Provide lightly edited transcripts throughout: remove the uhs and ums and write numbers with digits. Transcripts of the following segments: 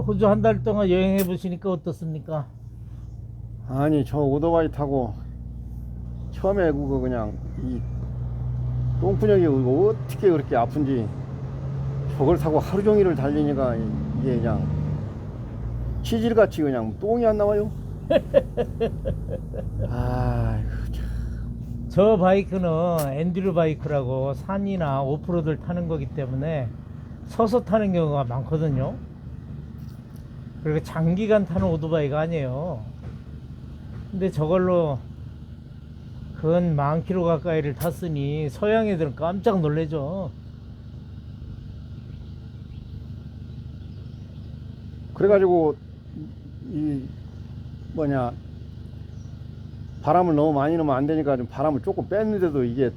호주 한 달 동안 여행해 보시니까 어떻습니까? 아니 저 오토바이 타고 처음에 그거 그냥 이 똥구녕이 어떻게 그렇게 아픈지 저걸 타고 하루 종일을 달리니까 이게 그냥 치질같이 그냥 똥이 안 나와요. 아이고 참. 저 바이크는 엔듀로 바이크라고 산이나 오프로드를 타는 거기 때문에 서서 타는 경우가 많거든요. 그리고 장기간 타는 오토바이가 아니에요. 근데 저걸로 근 10,000km 가까이를 탔으니 서양 애들은 깜짝 놀래죠. 그래가지고 이 뭐냐 바람을 너무 많이 넣으면 안 되니까 좀 바람을 조금 뺐는데도 이게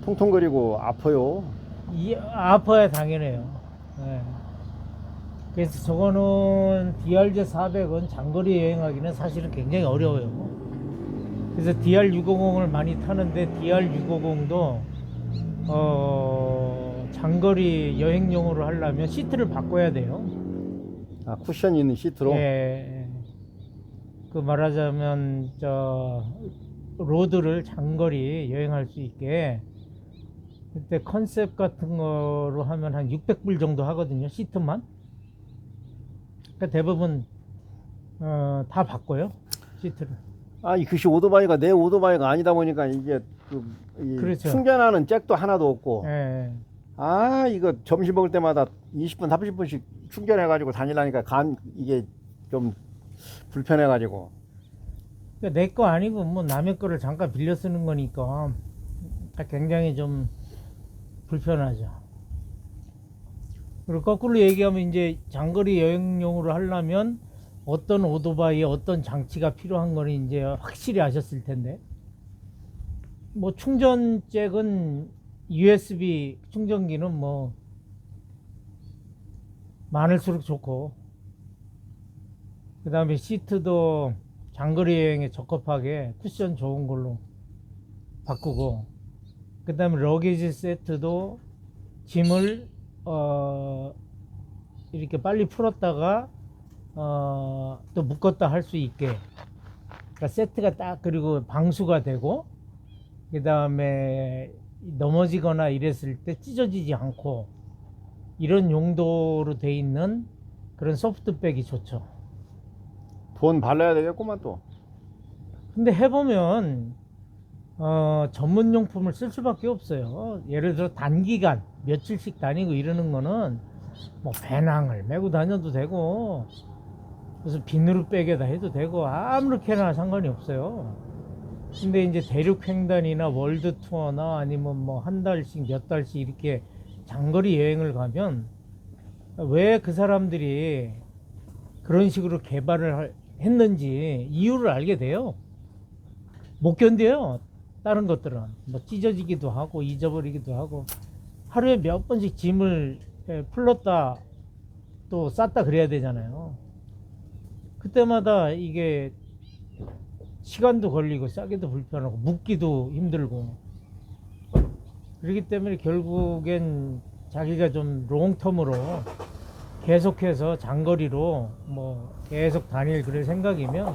통통거리고 아파요. 아파야 당연해요. 예. 그래서 저거는 DRZ 400은 장거리 여행하기는 사실은 굉장히 어려워요. 그래서 DR650을 많이 타는데 DR650도 장거리 여행용으로 하려면 시트를 바꿔야 돼요. 아, 쿠션이 있는 시트로. 예. 그 말하자면 저 로드를 장거리 여행할 수 있게 그때 컨셉 같은 거로 하면 한 600불 정도 하거든요. 시트만. 그러니까 대부분 다 바꿔요. 시트를. 아, 이 그시 오토바이가 내 오토바이가 아니다 보니까 이게 이 그렇죠. 충전하는 잭도 하나도 없고. 예. 아, 이거 점심 먹을 때마다 20분, 30분씩 충전해가지고 다니려니까 이게 좀 불편해가지고. 그러니까 내 거 아니고 뭐 남의 거를 잠깐 빌려 쓰는 거니까 굉장히 좀 불편하죠. 그리고 거꾸로 얘기하면 이제 장거리 여행용으로 하려면 어떤 오토바이에 어떤 장치가 필요한 거는 이제 확실히 아셨을 텐데, 뭐 충전 잭은 USB 충전기는 뭐 많을수록 좋고, 그 다음에 시트도 장거리 여행에 적합하게 쿠션 좋은 걸로 바꾸고, 그 다음에 러기지 세트도 짐을 이렇게 빨리 풀었다가 또 묶었다 할 수 있게, 그러니까 세트가 딱, 그리고 방수가 되고, 그 다음에 넘어지거나 이랬을 때 찢어지지 않고 이런 용도로 돼 있는 그런 소프트백이 좋죠. 돈 발라야 되겠구만 또. 근데 해보면 전문용품을 쓸 수밖에 없어요. 예를 들어 단기간 며칠씩 다니고 이러는 거는 뭐 배낭을 메고 다녀도 되고 무슨 비누르백에다 해도 되고 아무렇게나 상관이 없어요. 근데 이제 대륙횡단이나 월드 투어나 아니면 뭐 한 달씩 몇 달씩 이렇게 장거리 여행을 가면 왜 그 사람들이 그런 식으로 개발을 했는지 이유를 알게 돼요. 못 견뎌요. 다른 것들은 뭐 찢어지기도 하고 잊어버리기도 하고 하루에 몇 번씩 짐을 풀렀다 또 쌌다 그래야 되잖아요. 그때마다 이게 시간도 걸리고 싸기도 불편하고 묵기도 힘들고, 그렇기 때문에 결국엔 자기가 좀 롱텀으로 계속해서 장거리로 뭐 계속 다닐 그럴 생각이면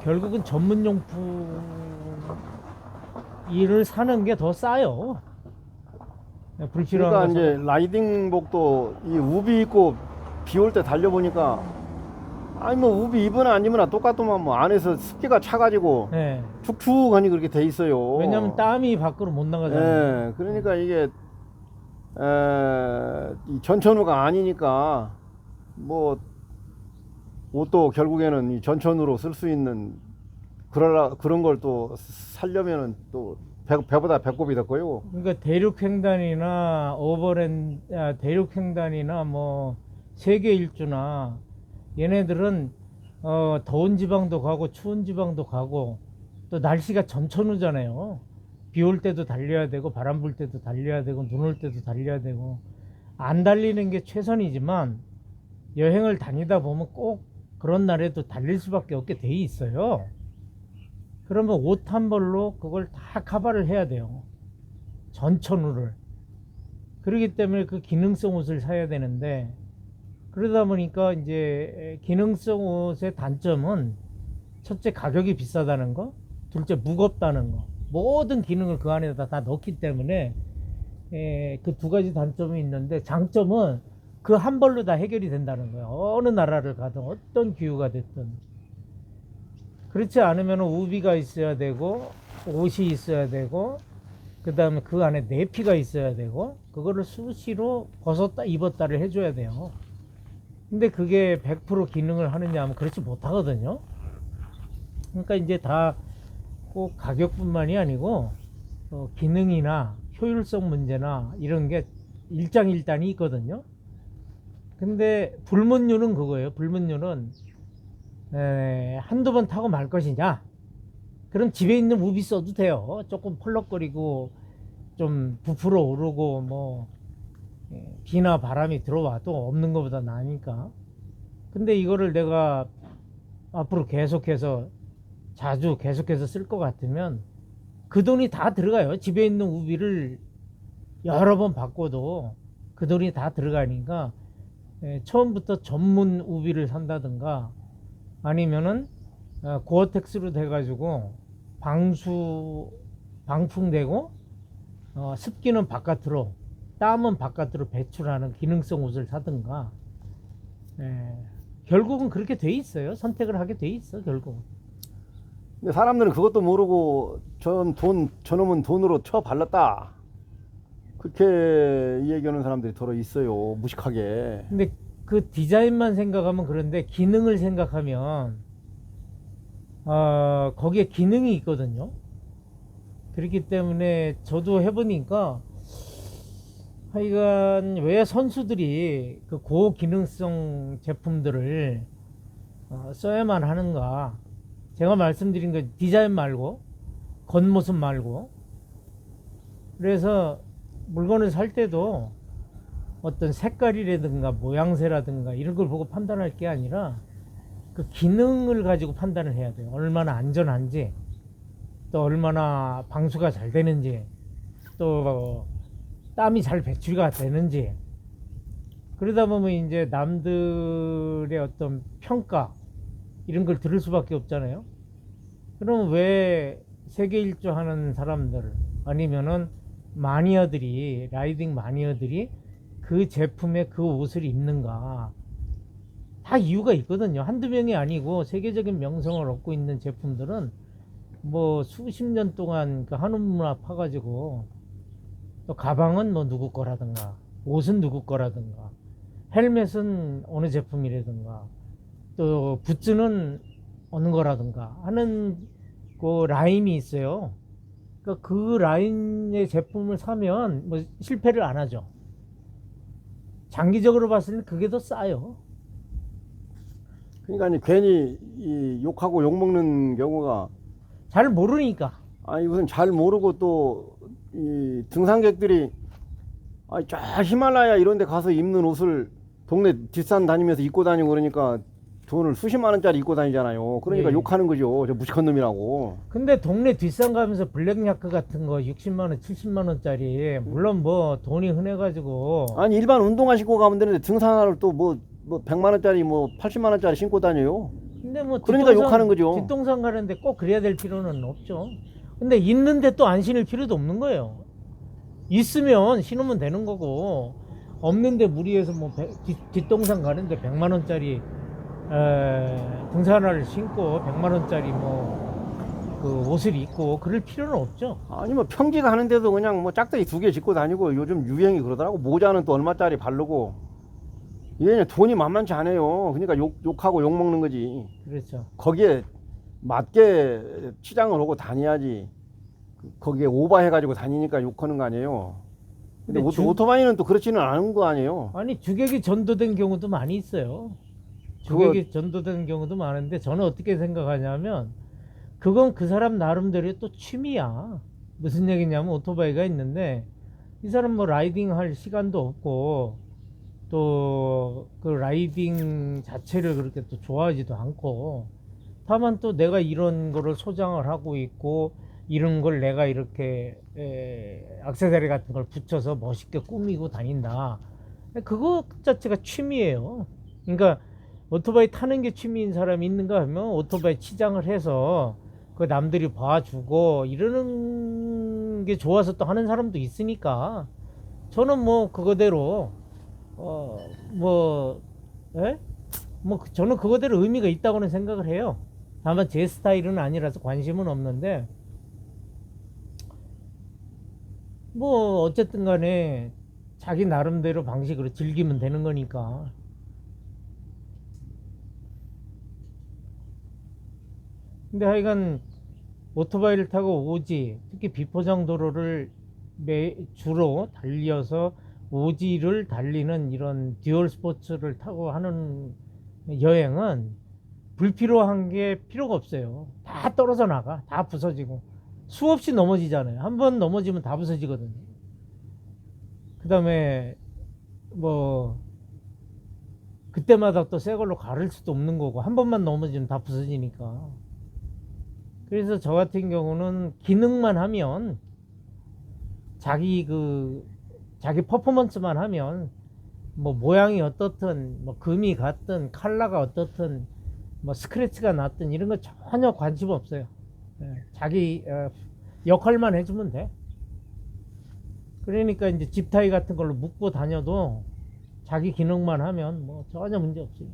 결국은 전문용품 일을 사는 게 더 싸요. 불필요한 그러니까 이제 라이딩복도 이 우비 입고 비 올 때 달려보니까 아니 뭐 우비 입으나 안 입으나 똑같더만 뭐 안에서 습기가 차가지고 네. 축축하니 그렇게 돼 있어요. 왜냐면 땀이 밖으로 못 나가잖아요. 예, 그러니까 이게 이 전천후가 아니니까 뭐 옷도 결국에는 이 전천후로 쓸 수 있는 그런 걸 또 살려면은 또 배보다 배꼽이 더 커요. 그러니까 대륙횡단이나 대륙횡단이나 뭐 세계 일주나 얘네들은 더운 지방도 가고 추운 지방도 가고 또 날씨가 전천후잖아요. 비 올 때도 달려야 되고 바람 불 때도 달려야 되고 눈 올 때도 달려야 되고, 안 달리는 게 최선이지만 여행을 다니다 보면 꼭 그런 날에도 달릴 수밖에 없게 돼 있어요. 그러면 옷 한 벌로 그걸 다 커버를 해야 돼요. 전천후를. 그렇기 때문에 그 기능성 옷을 사야 되는데 그러다 보니까 이제 기능성 옷의 단점은 첫째 가격이 비싸다는 거, 둘째 무겁다는 거. 모든 기능을 그 안에다 다 넣기 때문에 그 두 가지 단점이 있는데, 장점은 그 한 벌로 다 해결이 된다는 거예요. 어느 나라를 가든 어떤 기후가 됐든. 그렇지 않으면 우비가 있어야 되고 옷이 있어야 되고 그 다음에 그 안에 내피가 있어야 되고 그거를 수시로 벗었다 입었다를 해줘야 돼요. 근데 그게 100% 기능을 하느냐 하면 그렇지 못하거든요. 그러니까 이제 다 꼭 가격뿐만이 아니고 기능이나 효율성 문제나 이런 게 일장일단이 있거든요. 근데 불문율은 그거예요. 불문율은 한두 번 타고 말 것이냐, 그럼 집에 있는 우비 써도 돼요. 조금 펄럭거리고 좀 부풀어 오르고 뭐 비나 바람이 들어와도 없는 것보다 나으니까. 근데 이거를 내가 앞으로 계속해서 자주 계속해서 쓸 것 같으면 그 돈이 다 들어가요. 집에 있는 우비를 여러 번 바꿔도 그 돈이 다 들어가니까 처음부터 전문 우비를 산다든가 아니면은 고어텍스로 돼가지고 방풍되고 습기는 바깥으로, 땀은 바깥으로 배출하는 기능성 옷을 사든가. 결국은 그렇게 돼 있어요. 선택을 하게 돼 있어 결국. 근데 사람들은 그것도 모르고 저놈은 돈으로 쳐 발랐다, 그렇게 얘기하는 사람들이 더러 있어요. 무식하게. 근데 그 디자인만 생각하면 그런데 기능을 생각하면 거기에 기능이 있거든요. 그렇기 때문에 저도 해보니까 하여간 왜 선수들이 그 고기능성 제품들을 써야만 하는가. 제가 말씀드린 거 디자인 말고 겉모습 말고. 그래서 물건을 살 때도 어떤 색깔이라든가 모양새라든가 이런 걸 보고 판단할 게 아니라 그 기능을 가지고 판단을 해야 돼요. 얼마나 안전한지, 또 얼마나 방수가 잘 되는지, 또 땀이 잘 배출가 되는지. 그러다 보면 이제 남들의 어떤 평가 이런 걸 들을 수밖에 없잖아요. 그럼 왜 세계 일주 하는 사람들 아니면은 마니아들이, 라이딩 마니아들이 그 제품의 그 옷을 입는가? 다 이유가 있거든요. 한두 명이 아니고 세계적인 명성을 얻고 있는 제품들은 뭐 수십 년 동안 그 한우 문화 파가지고, 또 가방은 뭐 누구 거라든가, 옷은 누구 거라든가, 헬멧은 어느 제품이라든가, 또 붓즈는 어느 거라든가 하는 그 라인이 있어요. 그러니까 그 라인의 제품을 사면 뭐 실패를 안 하죠. 장기적으로 봤을 때는 그게 더 싸요. 그러니까 괜히 이 욕하고 욕먹는 경우가, 잘 모르니까. 아니 우선 잘 모르고 또 이 등산객들이 저 히말라야 이런 데 가서 입는 옷을 동네 뒷산 다니면서 입고 다니고 그러니까 돈을 수십만 원짜리 입고 다니잖아요. 그러니까 예. 욕하는 거죠. 저 무식한 놈이라고. 근데 동네 뒷산 가면서 블랙야크 같은 거 60만 원, 70만 원짜리, 물론 뭐 돈이 흔해가지고. 아니 일반 운동화 신고 가면 되는데 등산화를 또 뭐 100만 원짜리 뭐 80만 원짜리 신고 다녀요. 근데 뭐 그러니까 욕하는 거죠. 뒷동산 가는데 꼭 그래야 될 필요는 없죠. 근데 있는데 또 안 신을 필요도 없는 거예요. 있으면 신으면 되는 거고, 없는데 무리해서 뭐 뒷동산 가는데 100만 원짜리 등산화를 신고 100만 원짜리 뭐 그 옷을 입고 그럴 필요는 없죠. 아니 뭐 평지 가는데도 그냥 뭐 짝대기 2개 짚고 다니고, 요즘 유행이 그러더라고. 모자는 또 얼마짜리 바르고. 이게 돈이 만만치 않아요. 그러니까 욕하고 욕먹는 거지. 그렇죠. 거기에 맞게 치장을 하고 다녀야지. 거기에 오버해가지고 다니니까 욕하는 거 아니에요. 근데 오토바이는 또 그렇지는 않은 거 아니에요. 아니 주객이 전도된 경우도 많이 있어요. 주객이 전도된 경우도 많은데, 저는 어떻게 생각하냐면 그건 그 사람 나름대로의 또 취미야. 무슨 얘기냐면, 오토바이가 있는데 이 사람 뭐 라이딩 할 시간도 없고 또 그 라이딩 자체를 그렇게 또 좋아하지도 않고, 다만 또 내가 이런 거를 소장을 하고 있고 이런 걸 내가 이렇게 액세서리 같은 걸 붙여서 멋있게 꾸미고 다닌다. 그거 자체가 취미예요. 그러니까 오토바이 타는 게 취미인 사람이 있는가 하면 오토바이 치장을 해서 그 남들이 봐주고 이러는 게 좋아서 또 하는 사람도 있으니까 저는 뭐 그거대로 뭐 예? 뭐 저는 그거대로 의미가 있다고는 생각을 해요. 다만 제 스타일은 아니라서 관심은 없는데 뭐 어쨌든 간에 자기 나름대로 방식으로 즐기면 되는 거니까. 근데 하여간 오토바이를 타고 오지, 특히 비포장도로를 주로 달려서 오지를 달리는 이런 듀얼 스포츠를 타고 하는 여행은 불필요한 게 필요가 없어요. 다 떨어져 나가, 다 부서지고 수없이 넘어지잖아요. 한 번 넘어지면 다 부서지거든요. 그 다음에 뭐 그때마다 또 새 걸로 가를 수도 없는 거고 한 번만 넘어지면 다 부서지니까. 그래서 저 같은 경우는 기능만 하면 자기 퍼포먼스만 하면 뭐 모양이 어떻든 뭐 금이 같든 컬러가 어떻든 뭐 스크래치가 났든 이런 거 전혀 관심 없어요. 예, 자기 역할만 해주면 돼. 그러니까 이제 집타이 같은 걸로 묶고 다녀도 자기 기능만 하면 뭐 전혀 문제 없어요.